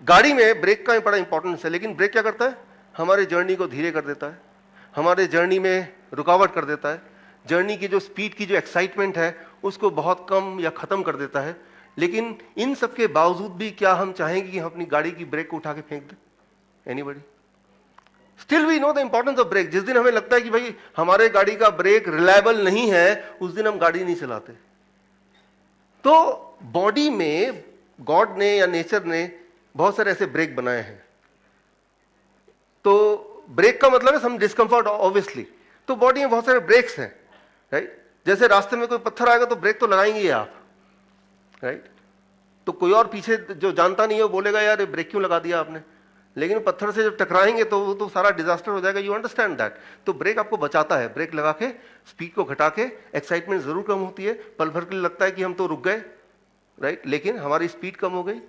गाड़ी में ब्रेक का बड़ा इंपॉर्टेंस है, लेकिन ब्रेक क्या करता है? हमारे जर्नी को धीरे कर देता है, हमारे जर्नी में रुकावट कर देता है, जर्नी की जो स्पीड की जो एक्साइटमेंट है उसको बहुत कम या खत्म कर देता है। लेकिन इन सब के बावजूद भी क्या हम चाहेंगे कि हम अपनी गाड़ी की ब्रेक को उठा के फेंक दें? Anybody? Still we know the importance of break. जिस दिन हमें लगता है कि भाई हमारे गाड़ी का ब्रेक रिलायबल नहीं है, उस दिन हम गाड़ी नहीं चलाते। तो बॉडी में गॉड ने या नेचर ने बहुत सारे ऐसे ब्रेक बनाए हैं। तो ब्रेक का मतलब है सम डिस्कंफर्ट ऑब्वियसली। तो बॉडी में बहुत सारे ब्रेक्स हैं, राइट? जैसे रास्ते में कोई पत्थर आएगा तो ब्रेक तो लगाएंगे ही आप, राइट? तो कोई और पीछे जो जानता नहीं है वो बोलेगा यार ये ब्रेक क्यों लगा दिया आपने, लेकिन पत्थर से जब टकराएंगे तो वो तो सारा डिजास्टर हो जाएगा। You understand that? तो ब्रेक आपको बचाता है, ब्रेक लगा के स्पीड को घटा के एक्साइटमेंट जरूर कम होती है, पल भर के लिए लगता है कि हम तो रुक गए, राइट? लेकिन हमारी स्पीड कम हो गई,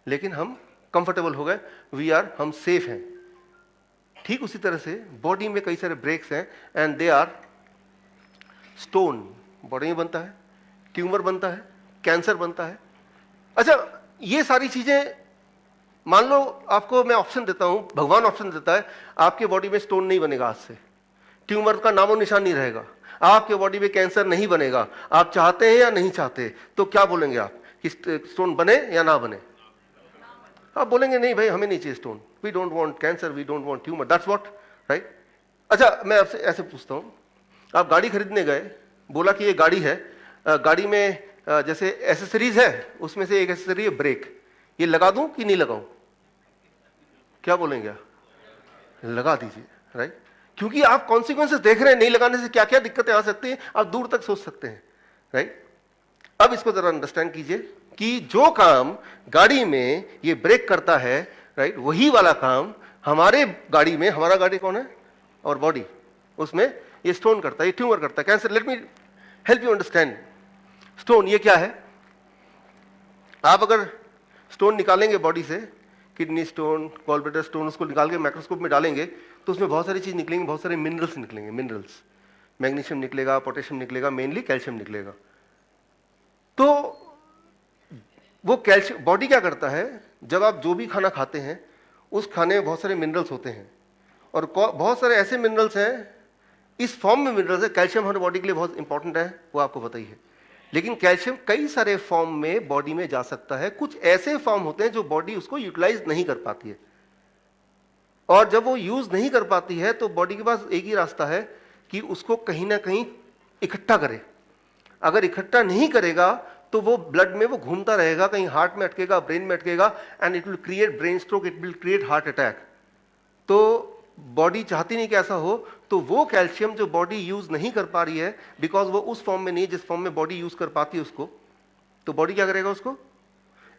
लेकिन हम कंफर्टेबल हो गए, हम सेफ हैं। ठीक उसी तरह से बॉडी में कई सारे ब्रेक्स हैं and they are stone. Body में बनता है, ट्यूमर बनता है, कैंसर बनता है। अच्छा, ये सारी चीजें मान लो आपको मैं ऑप्शन देता हूं, भगवान ऑप्शन देता है, आपके बॉडी में स्टोन नहीं बनेगा आज से, ट्यूमर का नामो निशान नहीं रहेगा, आपके बॉडी में कैंसर नहीं बनेगा, आप चाहते हैं या नहीं चाहते, तो क्या बोलेंगे आप कि स्टोन बने या ना बने? आप बोलेंगे नहीं भाई हमें नहीं चाहिए stone, we don't want cancer, we don't want tumour, that's what, right? अच्छा, मैं आपसे ऐसे पूछता हूं, आप गाड़ी खरीदने गए, बोला कि ये गाड़ी है, गाड़ी में जैसे एसेसरीज है, उसमें से एक एसेसरी है ब्रेक, ये लगा दूं कि नहीं लगाऊं? क्या बोलेंगे आप? लगा दीजिए, राइट? क्योंकि आप कॉन्सिक्वेंसेस देख रहे हैं, नहीं लगाने से क्या क्या दिक्कतें आ सकती हैं, आप दूर तक सोच सकते हैं, राइट? अब इसको जरा अंडरस्टैंड कीजिए कि जो काम गाड़ी में ये ब्रेक करता है, राइट, वही वाला काम हमारे गाड़ी में, हमारा गाड़ी कौन है? और बॉडी, उसमें ये स्टोन करता है, ये ट्यूमर करता है, cancer. Let me help you understand. Stone ये क्या है? आप अगर स्टोन निकालेंगे बॉडी से, किडनी स्टोन, गॉलब्लैडर स्टोन, उसको निकाल के माइक्रोस्कोप में डालेंगे तो उसमें बहुत सारी चीज निकलेंगी, बहुत सारे मिनरल्स निकलेंगे, मिनरल्स, मैग्नीशियम निकलेगा, पोटेशियम निकलेगा, मेनली कैल्शियम निकलेगा। तो वो कैल्शियम, बॉडी क्या करता है, जब आप जो भी खाना खाते हैं उस खाने में बहुत सारे मिनरल्स होते हैं, और बहुत सारे ऐसे मिनरल्स हैं, इस फॉर्म में मिनरल्स है। कैल्शियम हमारे बॉडी के लिए बहुत इंपॉर्टेंट है, वो आपको पता ही है, लेकिन कैल्शियम कई सारे फॉर्म में बॉडी में जा सकता है। कुछ ऐसे फॉर्म होते हैं जो बॉडी उसको यूटिलाइज नहीं कर पाती है, और जब वो यूज नहीं कर पाती है तो बॉडी के पास एक ही रास्ता है कि उसको कहीं ना कहीं इकट्ठा करे। अगर इकट्ठा नहीं करेगा तो वो ब्लड में वो घूमता रहेगा, कहीं हार्ट में अटकेगा, ब्रेन में अटकेगा, and it will create brain stroke, it will create heart attack. तो बॉडी चाहती नहीं कि ऐसा हो, तो वो कैल्शियम जो बॉडी यूज नहीं कर पा रही है, बिकॉज वो उस फॉर्म में नहीं जिस फॉर्म में बॉडी यूज कर पाती है उसको, तो बॉडी क्या करेगा? उसको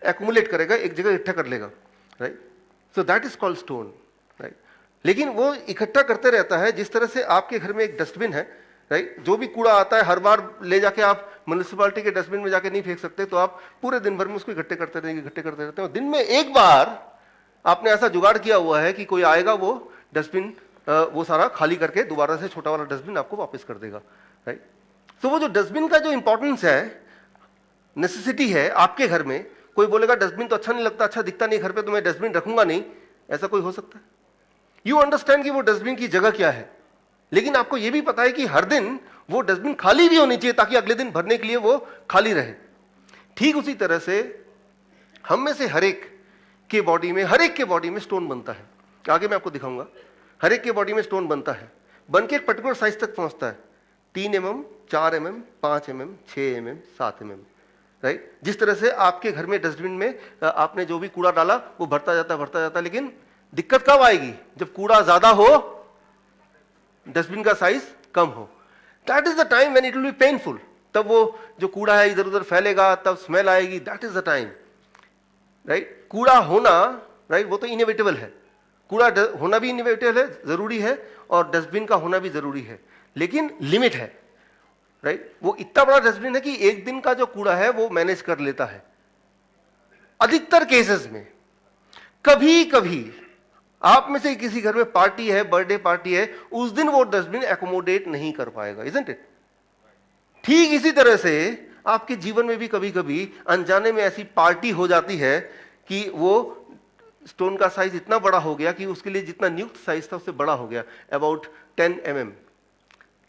एक्यूमुलेट करेगा, एक जगह इकट्ठा कर लेगा, right? So that is called stone, right? लेकिन वो इकट्ठा करते रहता है। जिस तरह से आपके घर में एक डस्टबिन है, राइट, जो भी कूड़ा आता है हर बार ले जाके आप म्युनिसिपैलिटी के डस्टबिन में जाके नहीं फेंक सकते, तो आप पूरे दिन भर में उसको इकट्ठे करते रहेंगे, इकट्ठे करते रहते हैं। दिन में एक बार आपने ऐसा जुगाड़ किया हुआ है कि कोई आएगा, वो डस्टबिन वो सारा खाली करके दोबारा से छोटा वाला डस्टबिन आपको वापस कर देगा, राइट? तो वो जो डस्टबिन का जो इंपॉर्टेंस है, नेसेसिटी है आपके घर में, कोई बोलेगा डस्टबिन तो अच्छा नहीं लगता, अच्छा दिखता नहीं घर पे, तो मैं डस्टबिन रखूंगा नहीं, ऐसा कोई हो सकता है? यू अंडरस्टैंड कि वो डस्टबिन की जगह क्या है, लेकिन आपको यह भी पता है कि हर दिन वो डस्टबिन खाली भी होनी चाहिए ताकि अगले दिन भरने के लिए वो खाली रहे। ठीक उसी तरह से हम में से हर एक के बॉडी में, हर एक के बॉडी में स्टोन बनता है। आगे मैं आपको दिखाऊंगा। हर एक के बॉडी में स्टोन बनता है, बन के एक पर्टिकुलर साइज तक पहुंचता है, 3 mm, 4 mm, 5 mm, 6 mm, 7 mm, right? जिस तरह से आपके घर में डस्टबिन में आपने जो भी कूड़ा डाला वो भरता जाता, लेकिन दिक्कत कब आएगी? जब कूड़ा ज्यादा हो, डस्टबिन का साइज कम हो। That is the time when it will be painful. तब वो जो कूड़ा है इधर उधर फैलेगा, तब स्मेल आएगी, that is the time, right? कूड़ा होना, राइट, वो तो इनएविटेबल है, कूड़ा होना भी इनएविटेबल है, जरूरी है, और डस्टबिन का होना भी जरूरी है, लेकिन लिमिट है, राइट? वो इतना बड़ा डस्टबिन है कि एक दिन का जो कूड़ा है वो मैनेज कर लेता है। अधिकतर केसेस में कभी कभी आप में से किसी घर में पार्टी है, बर्थडे पार्टी है, उस दिन वो डस्टबिन एकोमोडेट नहीं कर पाएगा, इजंट इट? ठीक इसी तरह से आपके जीवन में भी कभी कभी अनजाने में ऐसी पार्टी हो जाती है कि वो स्टोन का साइज इतना बड़ा हो गया कि उसके लिए जितना नियुक्त साइज था उससे बड़ा हो गया, about 10 mm।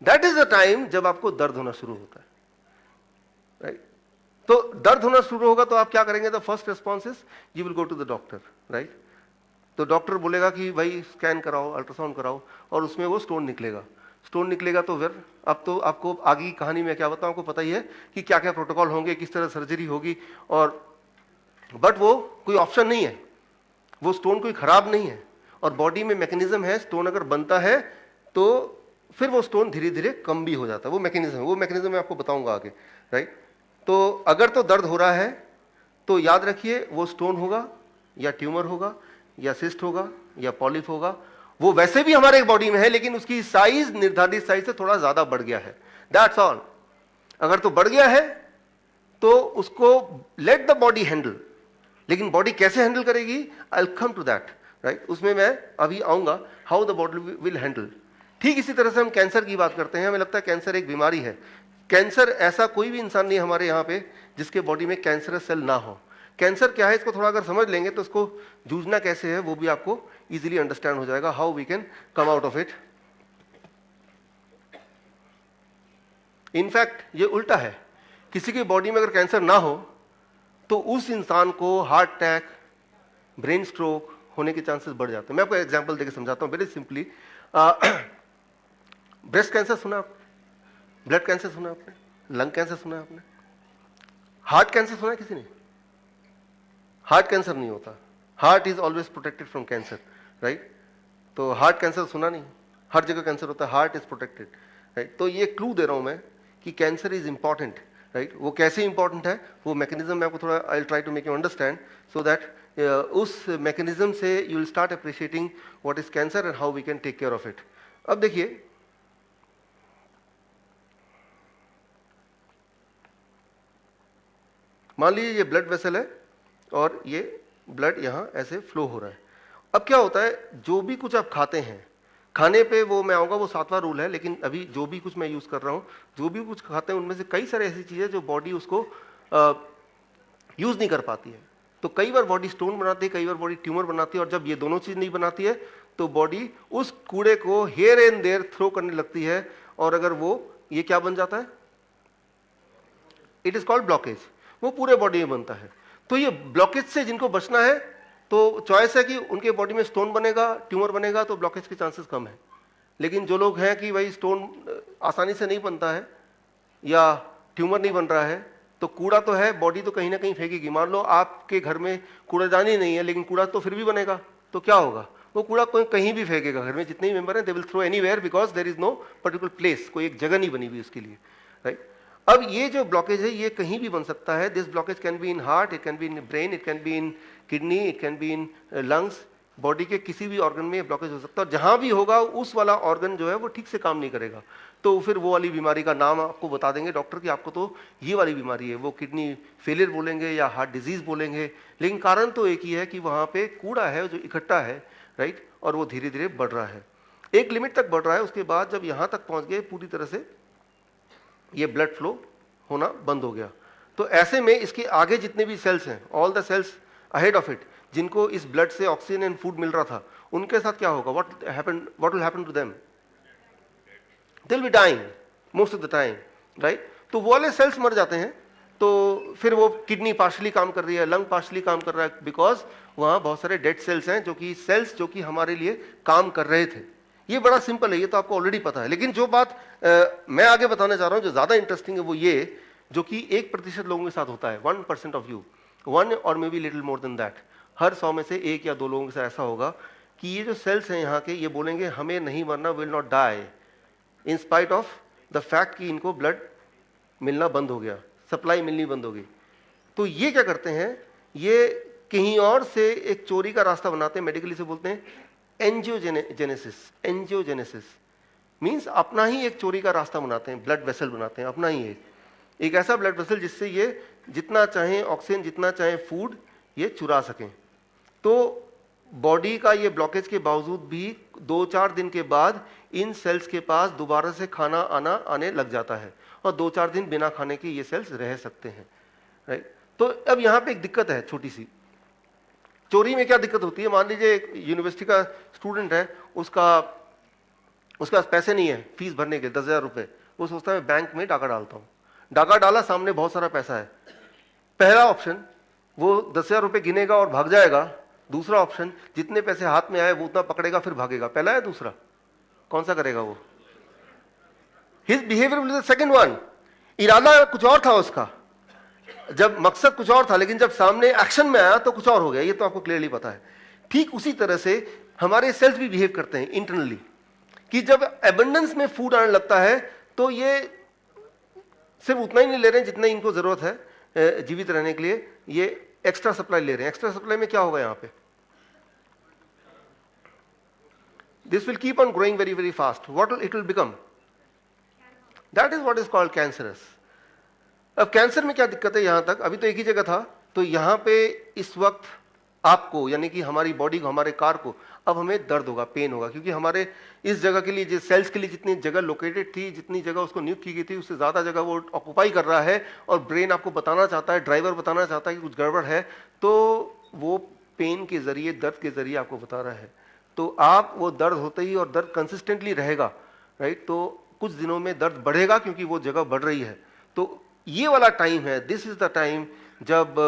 That is the time जब आपको दर्द होना शुरू होता है, राइट। तो दर्द होना शुरू होगा तो आप क्या करेंगे? The first response is you will go to the doctor, right. तो डॉक्टर बोलेगा कि भाई स्कैन कराओ, अल्ट्रासाउंड कराओ, और उसमें वो स्टोन निकलेगा। स्टोन निकलेगा तो फिर अब तो आपको आगे की कहानी में क्या बताऊं, आपको पता ही है कि क्या क्या प्रोटोकॉल होंगे, किस तरह सर्जरी होगी, और बट वो कोई ऑप्शन नहीं है, वो स्टोन कोई खराब नहीं है, और बॉडी में मैकेनिज्म है, स्टोन अगर बनता है तो फिर वो स्टोन धीरे धीरे कम भी हो जाता है। वो मैकेनिज्म है, वो मैकेनिज्म मैं आपको बताऊंगा आगे, राइट। तो अगर तो दर्द हो रहा है तो याद रखिए वो स्टोन होगा या ट्यूमर होगा या सिस्ट होगा या पॉलिप होगा। वो वैसे भी हमारे बॉडी में है लेकिन उसकी साइज निर्धारित साइज से थोड़ा ज्यादा बढ़ गया है, दैट्स ऑल। अगर तो बढ़ गया है तो उसको लेट द बॉडी हैंडल, लेकिन बॉडी कैसे हैंडल करेगी, I will come to that, right. उसमें मैं अभी आऊंगा, how the body will handle. ठीक इसी तरह से हम कैंसर की बात करते हैं, हमें लगता है कैंसर एक बीमारी है। कैंसर, ऐसा कोई भी इंसान नहीं हमारे यहाँ पे जिसके बॉडी में कैंसरस सेल ना हो। कैंसर क्या है इसको थोड़ा अगर समझ लेंगे तो इसको जूझना कैसे है वो भी आपको इजीली अंडरस्टैंड हो जाएगा, how we can come out of it. In fact ये उल्टा है, किसी की बॉडी में अगर कैंसर ना हो तो उस इंसान को हार्ट अटैक, ब्रेन स्ट्रोक होने के चांसेस बढ़ जाते हैं। मैं आपको एग्जांपल देकर समझाता हूं वेरी सिंपली। ब्रेस्ट कैंसर सुना आपने, ब्लड कैंसर सुना आपने, लंग कैंसर सुना आपने, हार्ट कैंसर सुना है किसी ने? हार्ट कैंसर नहीं होता, heart is always protected from cancer, right. तो हार्ट कैंसर सुना नहीं, हर जगह कैंसर होता है, हार्ट इज प्रोटेक्टेड, राइट। तो ये क्लू दे रहा हूं मैं कि कैंसर इज इंपॉर्टेंट, राइट। वो कैसे इंपॉर्टेंट है वो मैकेनिज्म मैं आपको थोड़ा, I will try to make you understand so that उस मैकेनिज्म से you will start appreciating what is cancer and how we can take care of it. अब देखिए, मान लीजिए ये ब्लड वेसल है और ये ब्लड यहाँ ऐसे फ्लो हो रहा है। अब क्या होता है, जो भी कुछ आप खाते हैं, खाने पे वो मैं आऊँगा, वो 7वां रूल है, लेकिन अभी जो भी कुछ मैं यूज़ कर रहा हूँ, जो भी कुछ खाते हैं उनमें से कई सारे ऐसी चीज़ें जो बॉडी उसको यूज़ नहीं कर पाती है। तो कई बार बॉडी स्टोन बनाती है, कई बार बॉडी ट्यूमर बनाती है, और जब ये दोनों चीज़ नहीं बनाती है तो बॉडी उस कूड़े को हेयर एंड देयर थ्रो करने लगती है, और अगर वो ये क्या बन जाता है, इट इज़ कॉल्ड ब्लॉकेज, वो पूरे बॉडी में बनता है। तो ये ब्लॉकेज से जिनको बचना है तो चॉइस है कि उनके बॉडी में स्टोन बनेगा, ट्यूमर बनेगा, तो ब्लॉकेज के चांसेस कम है। लेकिन जो लोग हैं कि भाई स्टोन आसानी से नहीं बनता है या ट्यूमर नहीं बन रहा है, तो कूड़ा तो है, बॉडी तो कहीं ना कहीं फेंकेगी। मान लो आपके घर में कूड़ादान ही नहीं है लेकिन कूड़ा तो फिर भी बनेगा, तो क्या होगा, वो कूड़ा कोई कहीं भी फेंकेगा। घर में जितने भी मेंबर हैं they will throw anywhere because there is no particular place, कोई एक जगह नहीं बनी हुई उसके लिए, राइट। अब ये जो ब्लॉकेज है ये कहीं भी बन सकता है। This blockage can be in heart, it can be in brain, it can be in kidney, it can be in lungs. Body के किसी भी ऑर्गन में ब्लॉकेज हो सकता है, और जहां भी होगा उस वाला ऑर्गन जो है वो ठीक से काम नहीं करेगा, तो फिर वो वाली बीमारी का नाम आपको बता देंगे डॉक्टर कि आपको तो ये वाली बीमारी है। वो किडनी फेलियर बोलेंगे या हार्ट डिजीज बोलेंगे, लेकिन कारण तो एक ही है कि वहाँ पे कूड़ा है जो इकट्ठा है, राइट, और वो धीरे धीरे बढ़ रहा है, एक लिमिट तक बढ़ रहा है। उसके बाद जब यहाँ तक पहुँच गए पूरी तरह से ये ब्लड फ्लो होना बंद हो गया, तो ऐसे में इसके आगे जितने भी सेल्स हैं, all the cells ahead of it, जिनको इस ब्लड से ऑक्सीजन एंड फूड मिल रहा था, उनके साथ क्या होगा, what will happen to them, they will be dying most of the time, right. तो वो वाले सेल्स मर जाते हैं, तो फिर वो किडनी पार्शली काम कर रही है, लंग पार्शली काम कर रहा है, बिकॉज वहाँ बहुत सारे डेड सेल्स हैं जो कि हमारे लिए काम कर रहे थे। ये बड़ा सिंपल है, ये तो आपको ऑलरेडी पता है। लेकिन जो बात मैं आगे बताने जा रहा हूँ जो ज़्यादा इंटरेस्टिंग है वो ये, जो कि 1% लोगों के साथ होता है, 1% ऑफ यू, 1 और may be little more than that. हर 100 में से 1 या 2 लोगों के साथ ऐसा होगा कि ये जो सेल्स हैं यहाँ के, ये बोलेंगे हमें नहीं मरना, will not die, in spite of the fact कि इनको ब्लड मिलना बंद हो गया, सप्लाई मिलनी बंद हो गई। तो ये क्या करते हैं, ये कहीं और से एक चोरी का रास्ता बनाते हैं, मेडिकली से बोलते हैं एंजियोजेनेसिस। एंजियोजेनेसिस मीन्स अपना ही एक चोरी का रास्ता बनाते हैं, ब्लड वेसल बनाते हैं अपना ही एक ऐसा ब्लड वेसल जिससे ये जितना चाहें ऑक्सीजन, जितना चाहें फूड, ये चुरा सकें। तो बॉडी का ये ब्लॉकेज के बावजूद भी 2-4 दिन के बाद इन सेल्स के पास दोबारा से खाना आने लग जाता है, और 2-4 दिन बिना खाने के ये सेल्स रह सकते हैं, राइट। तो अब यहाँ पे एक दिक्कत है छोटी सी, चोरी में क्या दिक्कत होती है? मान लीजिए एक यूनिवर्सिटी का स्टूडेंट है, उसके पास पैसे नहीं है फीस भरने के 10,000 रुपये, वो सोचता है बैंक में डाका डालता हूँ। डाका डाला, सामने बहुत सारा पैसा है। पहला ऑप्शन, वो 10,000 रुपये गिनेगा और भाग जाएगा। दूसरा ऑप्शन, जितने पैसे हाथ में आए वो उतना पकड़ेगा फिर भागेगा। पहला है दूसरा, कौन सा करेगा वो? His behaviour will be the second one. इरादा कुछ और था उसका, जब मकसद कुछ और था, लेकिन जब सामने एक्शन में आया तो कुछ और हो गया। ये तो आपको क्लियरली पता है। ठीक उसी तरह से हमारे सेल्स भी बिहेव करते हैं इंटरनली, कि जब एबंडेंस में फूड आने लगता है तो ये सिर्फ उतना ही नहीं ले रहे हैं जितना इनको जरूरत है जीवित रहने के लिए, ये एक्स्ट्रा सप्लाई ले रहे हैं। एक्स्ट्रा सप्लाई में क्या होगा यहां पे? This will keep on growing very very fast. What it will become? That is what is called cancerous. अब कैंसर में क्या दिक्कत है? यहां तक अभी तो एक ही जगह था, तो यहां पे इस वक्त आपको, यानी कि हमारी बॉडी को, हमारे कार को, अब हमें दर्द होगा, पेन होगा, क्योंकि हमारे इस जगह के लिए, जिस सेल्स के लिए जितनी जगह लोकेटेड थी, जितनी जगह उसको नियुक्त की गई थी, उससे ज़्यादा जगह वो ऑक्यूपाई कर रहा है, और ब्रेन आपको बताना चाहता है, ड्राइवर बताना चाहता है कि कुछ गड़बड़ है, तो वो पेन के जरिए, दर्द के जरिए आपको बता रहा है। तो आप वो दर्द होते ही, और दर्द कंसिस्टेंटली रहेगा, राइट, तो कुछ दिनों में दर्द बढ़ेगा क्योंकि वो जगह बढ़ रही है। तो ये वाला टाइम है, दिस इज द टाइम जब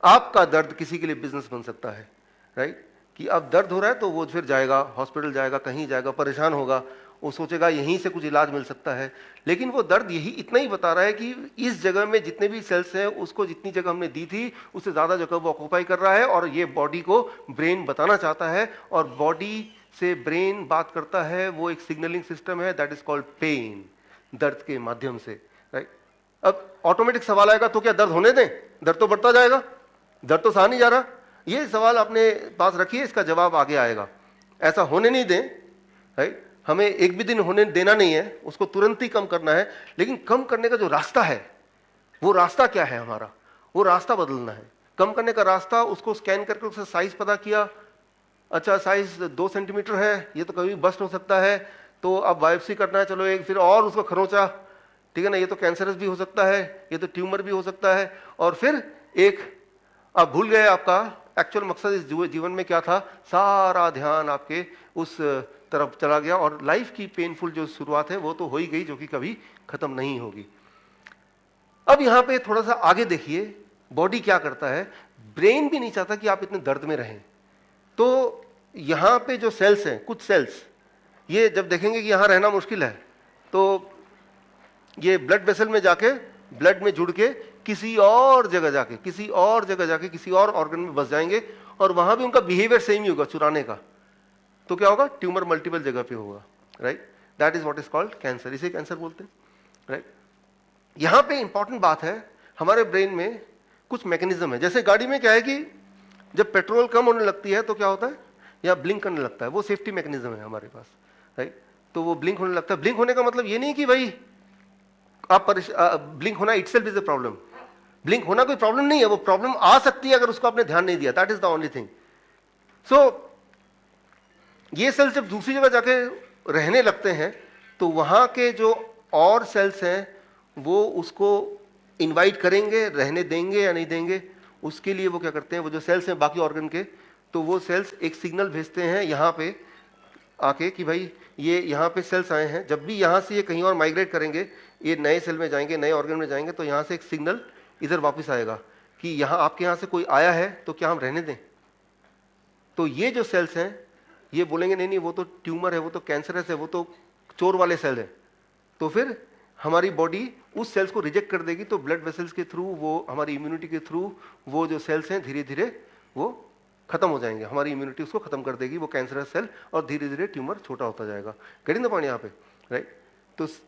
आपका दर्द किसी के लिए बिजनेस बन सकता है, राइट, कि अब दर्द हो रहा है तो वो फिर जाएगा, हॉस्पिटल जाएगा, कहीं जाएगा, परेशान होगा, वो सोचेगा यहीं से कुछ इलाज मिल सकता है, लेकिन वो दर्द यही इतना ही बता रहा है कि इस जगह में जितने भी सेल्स हैं उसको जितनी जगह हमने दी थी उससे ज़्यादा जगह वो ऑक्यूपाई कर रहा है, और ये बॉडी को ब्रेन बताना चाहता है, और बॉडी से ब्रेन बात करता है, वो एक सिग्नलिंग सिस्टम है, दैट इज कॉल्ड पेन, दर्द के माध्यम से, राइट। अब ऑटोमेटिक सवाल आएगा, तो क्या दर्द होने दें? दर्द तो बढ़ता जाएगा, दर्द तो सहा नहीं जा रहा। ये सवाल अपने पास रखिए, इसका जवाब आगे आएगा। ऐसा होने नहीं दें, राइट, हमें एक भी दिन होने देना नहीं है, उसको तुरंत ही कम करना है, लेकिन कम करने का जो रास्ता है, वो रास्ता क्या है हमारा? वो रास्ता बदलना है। कम करने का रास्ता, उसको स्कैन करके उसका साइज पता किया, अच्छा साइज 2 सेंटीमीटर है, ये तो कभी बस्ट हो सकता है, तो अब बायोप्सी करना है, चलो एक, फिर और उसको खरोंचा, ठीक है ना, ये तो कैंसरस भी हो सकता है, ये तो ट्यूमर भी हो सकता है, और फिर एक, आप भूल गए आपका एक्चुअल मकसद इस जीवन में क्या था, सारा ध्यान आपके उस तरफ चला गया, और लाइफ की पेनफुल जो शुरुआत है वो तो हो ही गई, जो कि कभी खत्म नहीं होगी। अब यहां पे थोड़ा सा आगे देखिए, बॉडी क्या करता है। ब्रेन भी नहीं चाहता कि आप इतने दर्द में रहें, तो यहां पे जो सेल्स हैं, कुछ सेल्स, ये जब देखेंगे कि यहां रहना मुश्किल है, तो ये ब्लड वेसल में जाके, ब्लड में जुड़ के किसी और जगह जाके, किसी और ऑर्गन में बस जाएंगे, और वहां भी उनका बिहेवियर सेम ही होगा, चुराने का। तो क्या होगा? ट्यूमर मल्टीपल जगह पे होगा, right, that is what is called cancer. इसे कैंसर बोलते हैं, राइट। यहां पे इंपॉर्टेंट बात है, हमारे ब्रेन में कुछ मैकेनिज्म है। जैसे गाड़ी में क्या है कि जब पेट्रोल कम होने लगती है तो क्या होता है, या ब्लिंक करने लगता है, वो सेफ्टी मैकेनिज्म है हमारे पास, राइट। तो वो ब्लिंक होने लगता है। ब्लिंक होने का मतलब ये नहीं कि भाई आप ब्लिंक होना itself is a problem. Blink होना कोई प्रॉब्लम नहीं है, वो प्रॉब्लम आ सकती है अगर उसको आपने ध्यान नहीं दिया, that is the only thing. So ये सेल्स जब दूसरी जगह जाके रहने लगते हैं, तो वहां के जो और सेल्स हैं वो उसको इनवाइट करेंगे, रहने देंगे या नहीं देंगे। उसके लिए वो क्या करते हैं, वो जो सेल्स हैं बाकी ऑर्गन के, तो वो सेल्स एक सिग्नल भेजते हैं यहाँ पे आके कि भाई ये यहाँ पे सेल्स आए हैं, जब भी यहाँ से ये कहीं और माइग्रेट करेंगे, ये नए सेल में जाएंगे, नए ऑर्गन में जाएंगे, तो यहाँ से एक सिग्नल इधर वापस आएगा कि यहाँ आपके यहाँ से कोई आया है तो क्या हम रहने दें। तो ये जो सेल्स हैं ये बोलेंगे नहीं नहीं, वो तो ट्यूमर है, वो तो कैंसरस है, वो तो चोर वाले सेल है। तो फिर हमारी बॉडी उस सेल्स को रिजेक्ट कर देगी, तो ब्लड वेसल्स के थ्रू, वो हमारी इम्यूनिटी के थ्रू, वो जो सेल्स हैं धीरे धीरे वो खत्म हो जाएंगे, हमारी इम्यूनिटी उसको खत्म कर देगी, वो कैंसरस सेल, और धीरे धीरे ट्यूमर छोटा होता जाएगा। गेटिंग द पॉइंट यहाँ पे, राइट।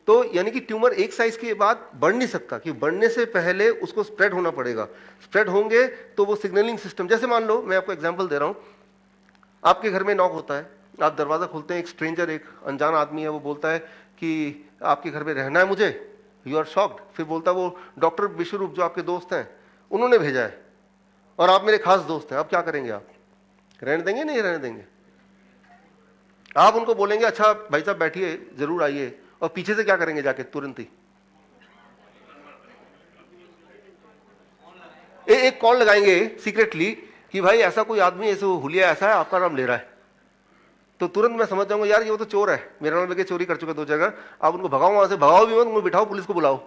तो यानी कि ट्यूमर एक साइज के बाद बढ़ नहीं सकता, कि बढ़ने से पहले उसको स्प्रेड होना पड़ेगा। स्प्रेड होंगे तो वो सिग्नलिंग सिस्टम, जैसे मान लो मैं आपको एग्जांपल दे रहा हूँ, आपके घर में नॉक होता है, आप दरवाजा खोलते हैं, एक स्ट्रेंजर, एक अनजान आदमी है, वो बोलता है कि आपके घर में रहना है मुझे। You are shocked. फिर बोलता है वो डॉक्टर विश्वरूप जो आपके दोस्त हैं उन्होंने भेजा है, और आप मेरे खास दोस्त हैं, आप क्या करेंगे? आप रहने देंगे नहीं रहने देंगे? आप उनको बोलेंगे अच्छा भाई साहब बैठिए, जरूर आइए, और पीछे से क्या करेंगे जाके तुरंत ही? एक कॉल लगाएंगे सीक्रेटली कि भाई ऐसा कोई आदमी, ऐसे हुलिया ऐसा है, आपका नाम ले रहा है, तो तुरंत मैं समझ जाऊंगा यार ये वो तो चोर है, मेरा नाम लेके चोरी कर चुके 2 जगह, आप उनको भगाओ वहां से, भगाओ भी मत, उनको बिठाओ, पुलिस को बुलाओ,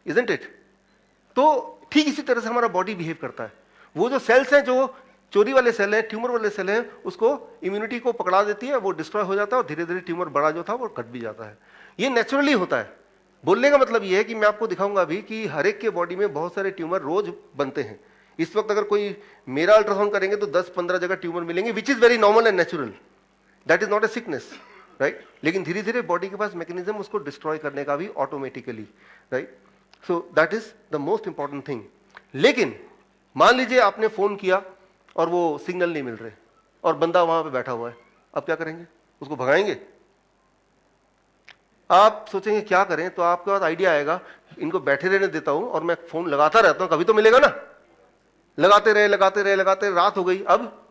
इजंट इट? तो ठीक इसी तरह से हमारा बॉडी बिहेव करता है। वो जो सेल्स हैं, जो चोरी वाले सेल हैं, ट्यूमर वाले सेल हैं, उसको इम्यूनिटी को पकड़ा देती है, वो डिस्ट्रॉय हो जाता है और धीरे धीरे ट्यूमर बड़ा जो था वो कट भी जाता है। ये नेचुरली होता है। बोलने का मतलब ये है कि मैं आपको दिखाऊंगा अभी कि हर एक के बॉडी में बहुत सारे ट्यूमर रोज बनते हैं। इस वक्त अगर कोई मेरा अल्ट्रासाउंड करेंगे तो 10-15 जगह ट्यूमर मिलेंगे, which is very normal and natural, that is not a sickness, right? लेकिन धीरे धीरे बॉडी के पास मैकेनिज्म उसको डिस्ट्रॉय करने का भी automatically, right? So that is the most important thing. लेकिन मान लीजिए आपने फोन किया और वो सिग्नल नहीं मिल रहे और बंदा वहां पे बैठा हुआ है, अब क्या करेंगे? उसको भगाएंगे? आप सोचेंगे क्या करें, तो आपके पास आइडिया आएगा, इनको बैठे रहने देता हूं और मैं फोन लगाता रहता हूं, कभी तो मिलेगा ना। लगाते रहे लगाते रहे लगाते रहे, रात हो गई, अब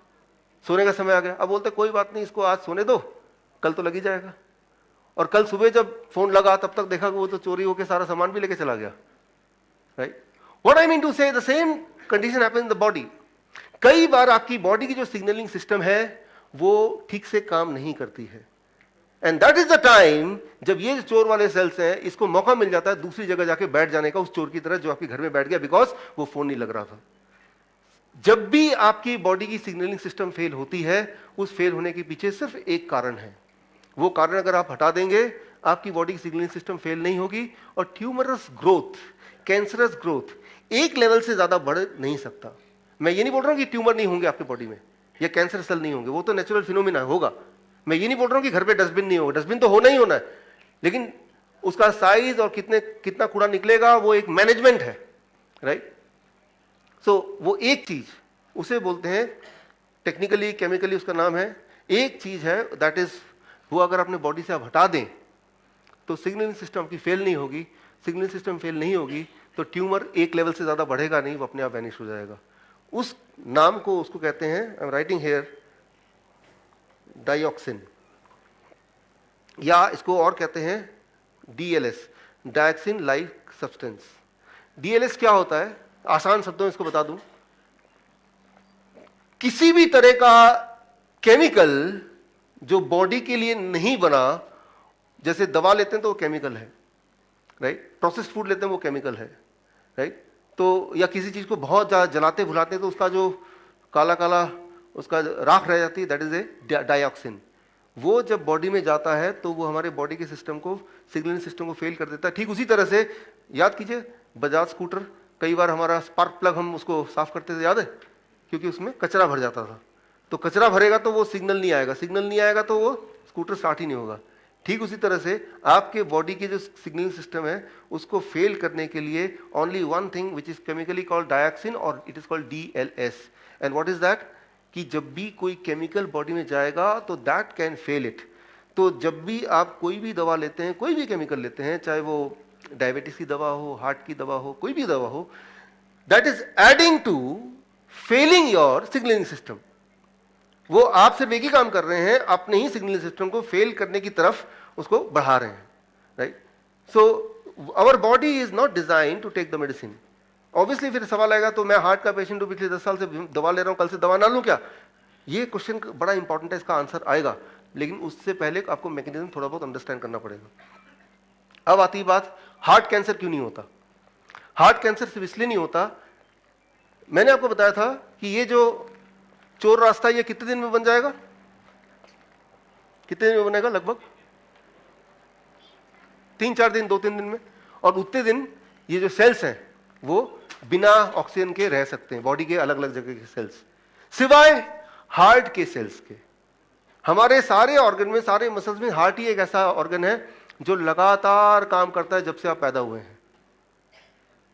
सोने का समय आ गया। अब बोलते कोई बात नहीं, इसको आज सोने दो, कल तो लग ही जाएगा। और कल सुबह जब फोन लगा तब तक देखा कि वो तो चोरी होकर सारा सामान भी लेके चला गया, right? What I mean to say, the same condition happens in the body. कई बार आपकी बॉडी की जो सिग्नलिंग सिस्टम है वो ठीक से काम नहीं करती है, and that is the time जब ये चोर वाले सेल्स हैं, इसको मौका मिल जाता है दूसरी जगह जाके बैठ जाने का, उस चोर की तरह जो आपके घर में बैठ गया, बिकॉज वो फोन नहीं लग रहा था। जब भी आपकी बॉडी की सिग्नलिंग सिस्टम फेल होती है, उस फेल होने के पीछे सिर्फ एक कारण है। वो कारण अगर आप हटा देंगे, आपकी बॉडी की सिग्नलिंग सिस्टम फेल नहीं होगी और ट्यूमरस ग्रोथ, कैंसरस ग्रोथ एक लेवल से ज्यादा बढ़ नहीं सकता। मैं ये नहीं बोल रहा हूं कि ट्यूमर नहीं होंगे आपकी बॉडी में या कैंसर सेल नहीं होंगे, वो तो नेचुरल फिनोमिना होगा। मैं ये नहीं बोल रहा हूं कि घर पे डस्टबिन नहीं होगा, डस्टबिन तो होना ही होना है, लेकिन उसका साइज और कितना कूड़ा निकलेगा वो एक मैनेजमेंट है, राइट? सो वो एक चीज, उसे बोलते हैं टेक्निकली केमिकली उसका नाम है, एक चीज है दैट इज, वो अगर अपने बॉडी से आप हटा दें तो सिग्नलिंग सिस्टम की फेल नहीं होगी। सिग्नलिंग सिस्टम फेल नहीं होगी तो ट्यूमर एक लेवल से ज्यादा बढ़ेगा नहीं, वो अपने आप वैनिश हो जाएगा। उस नाम को, उसको कहते हैं, I am writing here, dioxin, या इसको और कहते हैं डीएलएस, डायक्सिन लाइक सब्सटेंस। डीएलएस क्या होता है, आसान शब्दों में इसको बता दूं, किसी भी तरह का केमिकल जो बॉडी के लिए नहीं बना, जैसे दवा लेते हैं तो वो केमिकल है, राइट? प्रोसेस्ड फूड लेते हैं वो केमिकल है, राइट? तो या किसी चीज को बहुत ज्यादा जलाते भुलाते हैं तो उसका जो काला काला उसका राख रह जाती है, दैट इज ए डाइऑक्सिन। वो जब बॉडी में जाता है तो वो हमारे बॉडी के सिस्टम को, सिग्नलिंग सिस्टम को फेल कर देता है। ठीक उसी तरह से याद कीजिए, बजाज स्कूटर, कई बार हमारा स्पार्क प्लग हम उसको साफ करते थे, याद है? क्योंकि उसमें कचरा भर जाता था। तो कचरा भरेगा तो वो सिग्नल नहीं आएगा, सिग्नल नहीं आएगा तो वो स्कूटर स्टार्ट ही नहीं होगा। ठीक उसी तरह से आपके बॉडी की जो सिग्नलिंग सिस्टम है उसको फेल करने के लिए only one thing which is chemically called dioxin, और it is called DLS. And what is that, कि जब भी कोई केमिकल बॉडी में जाएगा तो दैट कैन फेल इट। तो जब भी आप कोई भी दवा लेते हैं, कोई भी केमिकल लेते हैं, चाहे वो डायबिटीज की दवा हो, हार्ट की दवा हो, कोई भी दवा हो, that is adding to failing your signalling system. वो आप सिर्फ एक ही काम कर रहे हैं, अपने ही सिग्नलिंग सिस्टम को फेल करने की तरफ उसको बढ़ा रहे हैं, right? So our body is not design to take the medicine. Obviously फिर सवाल आएगा, तो मैं हार्ट का पेशेंट हूं, पिछले 10 साल से दवा ले रहा हूं, कल से दवा ना लूं क्या? ये क्वेश्चन बड़ा इंपॉर्टेंट है, इसका आंसर आएगा, लेकिन उससे पहले आपको मैकेनिज्म थोड़ा बहुत अंडरस्टैंड करना पड़ेगा। अब आती बात, हार्ट कैंसर क्यों नहीं होता? हार्ट कैंसर सिर्फ इसलिए नहीं होता, मैंने आपको बताया था कि ये जो चोर रास्ता ये कितने दिन में बन जाएगा, कितने दिन में बनेगा? लगभग 3-4 दिन, 2-3 दिन में। और उतने दिन ये जो सेल्स हैं वो बिना ऑक्सीजन के रह सकते हैं, बॉडी के अलग अलग जगह के सेल्स, सिवाय हार्ट के सेल्स के। हमारे सारे ऑर्गन में, सारे मसल्स में हार्ट ही एक ऐसा ऑर्गन है जो लगातार काम करता है जब से आप पैदा हुए हैं।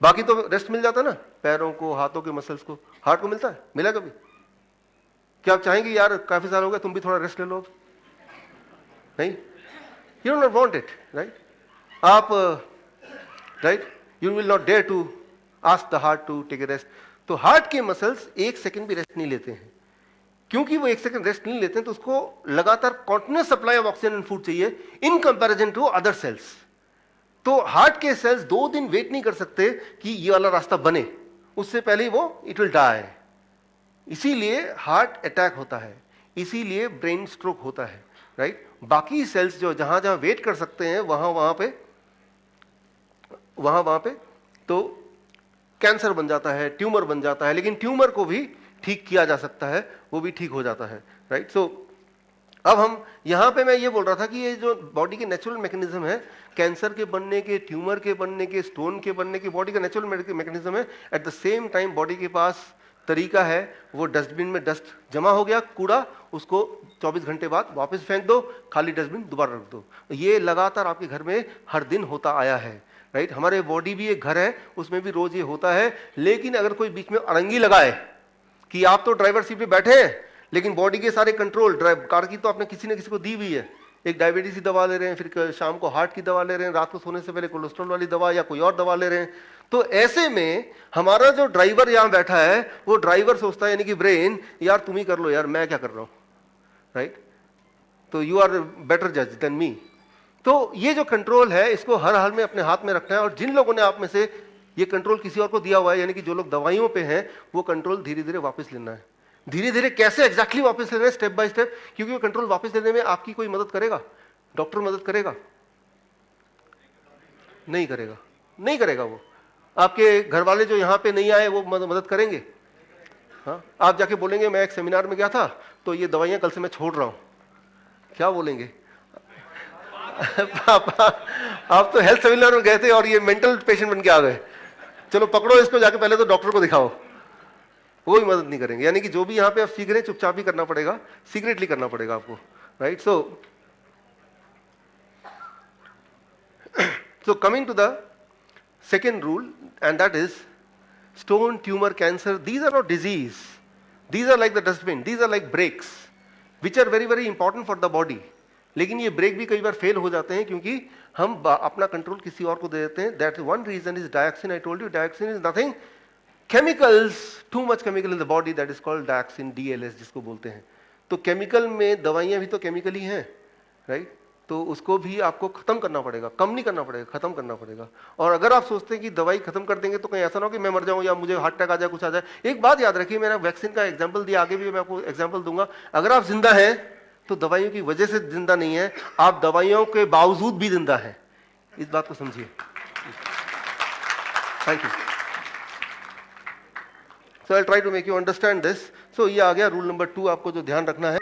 बाकी तो रेस्ट मिल जाता है ना, पैरों को, हाथों के मसल्स को, हार्ट को मिलता है? मिला कभी? क्या आप चाहेंगे यार काफी साल हो गए, तुम भी थोड़ा रेस्ट ले लो? नहीं, you don't want it, right? आप, right, you will not dare to ask the heart to take a rest. तो हार्ट के मसल्स 1 सेकंड भी रेस्ट नहीं लेते हैं। क्योंकि वो 1 सेकंड रेस्ट नहीं लेते हैं तो उसको लगातार continuous supply of oxygen and food चाहिए in comparison to other cells. तो हार्ट के सेल्स 2 दिन वेट नहीं कर सकते कि ये वाला रास्ता बने, उससे पहले वो इट विल डाई। इसीलिए हार्ट अटैक होता है, इसीलिए ब्रेन स्ट्रोक होता है, राइट। बाकी सेल्स जो जहां जहां वेट कर सकते हैं वहां पे तो कैंसर बन जाता है, ट्यूमर बन जाता है, लेकिन ट्यूमर को भी ठीक किया जा सकता है, वो भी ठीक हो जाता है, राइट। सो अब हम यहां पे मैं ये बोल रहा था कि ये जो बॉडी के नेचुरल मैकेनिज्म है, कैंसर के बनने के, ट्यूमर के बनने के, स्टोन के बनने के, बॉडी का नेचुरल मैकेनिज्म है। At the same time body के पास तरीका है, वो डस्टबिन में डस्ट जमा हो गया, कूड़ा, उसको 24 घंटे बाद वापस फेंक दो, खाली डस्टबिन दोबारा रख दो। ये लगातार आपके घर में हर दिन होता आया है, राइट। हमारे बॉडी भी एक घर है, उसमें भी रोज ये होता है। लेकिन अगर कोई बीच में अड़ंगी लगाए कि आप तो ड्राइवर सीट पे बैठे हैं, लेकिन बॉडी के सारे कंट्रोल ड्राइव कार की तो आपने किसी न किसी को दी हुई है, एक डायबिटीज की दवा ले रहे हैं, फिर शाम को हार्ट की दवा ले रहे हैं, रात को सोने से पहले कोलेस्ट्रॉल वाली दवा या कोई और दवा ले रहे हैं। तो ऐसे में हमारा जो ड्राइवर यहां बैठा है, वो ड्राइवर सोचता है, यानी कि ब्रेन, यार तुम ही कर लो यार, मैं क्या कर रहा हूं, राइट। तो यू आर बेटर जज देन मी। तो ये जो कंट्रोल है, इसको हर हाल में अपने हाथ में रखना है। और जिन लोगों ने आप में से ये कंट्रोल किसी और को दिया हुआ है, यानी कि जो लोग दवाइयों पे हैं, वो कंट्रोल धीरे धीरे वापस लेना है। धीरे धीरे कैसे एग्जैक्टली वापस लेना है, स्टेप बाय स्टेप, क्योंकि वो कंट्रोल वापस लेने में आपकी कोई मदद करेगा? डॉक्टर मदद करेगा? नहीं करेगा, नहीं करेगा। वो आपके घर वाले जो यहाँ पे नहीं आए, वो मदद करेंगे? हाँ, आप जाके बोलेंगे मैं एक सेमिनार में गया था, तो ये दवाइयाँ कल से मैं छोड़ रहा हूँ, क्या बोलेंगे? पापा आप तो हेल्थ सेमिनार में गए थे और ये मेंटल पेशेंट बन के आ गए, चलो पकड़ो इसको, जाके पहले तो डॉक्टर को दिखाओ। वो भी मदद नहीं करेंगे। यानी कि जो भी यहाँ पे आप सीख रहे हैं, चुपचाप ही करना पड़ेगा, सीक्रेटली करना पड़ेगा आपको, right. So coming to the second rule, and that is stone, tumor, cancer, these are not disease, these are like the dustbin, these are like brakes which are very very important for the body। लेकिन ये break भी कई बार fail हो जाते हैं क्योंकि हम अपना कंट्रोल किसी और को दे देते हैं। That one reason is dioxin. I told you dioxin is nothing, chemicals, too much chemical in the body, that is called dioxin, DLS जिसको बोलते हैं। तो केमिकल में दवाइयां भी तो केमिकल ही हैं, राइट। तो उसको भी आपको खत्म करना पड़ेगा, कम नहीं करना पड़ेगा, खत्म करना पड़ेगा। और अगर आप सोचते हैं कि दवाई खत्म कर देंगे तो कहीं ऐसा ना हो कि मैं मर जाऊं या मुझे हार्ट अटैक आ जाए, कुछ आ जाए। एक बात याद रखिए, मैंने वैक्सीन का एग्जांपल दिया, आगे भी मैं आपको एग्जांपल दूंगा। अगर आप जिंदा हैं तो दवाइयों की वजह से जिंदा नहीं है, आप दवाइयों के बावजूद भी जिंदा हैं। इस बात को समझिए। Thank you. So I try to make you understand this. So ये आ गया रूल नंबर 2, आपको जो ध्यान रखना है।